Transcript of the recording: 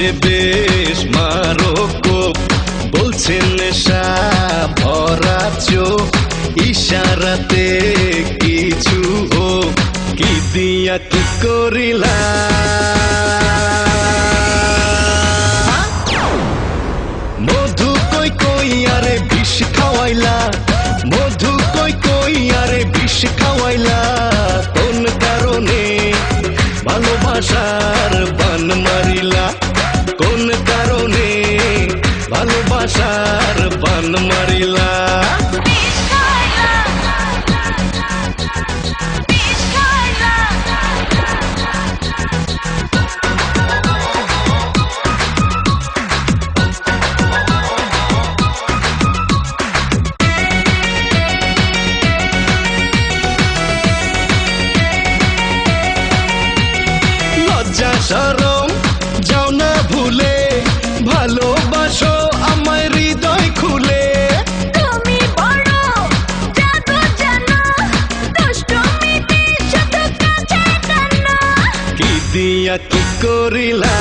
বলছে বেশ মারকোপ, বলছে নেশা ভরা চোখ, ইশারাতে কিছু হোক, কি দিয়া কি করিলা। মধু কই কই আরে বিষ খাওয়াইলা, মধু কই কই আরে বিষ খাওয়াইলা, কোন কারণে ভালোবাসার বান মারিলা, কোন কারণে ভালোবাসার বান মারিলা। লজ্জা শরম যাও না ভুলে, ভালোবাসো আমায় হৃদয় খুলে। তুমি বড় জাদু জানো, দুষ্টুমিতে শুধু কাছে টানো। কি দিয়া কি করিলা।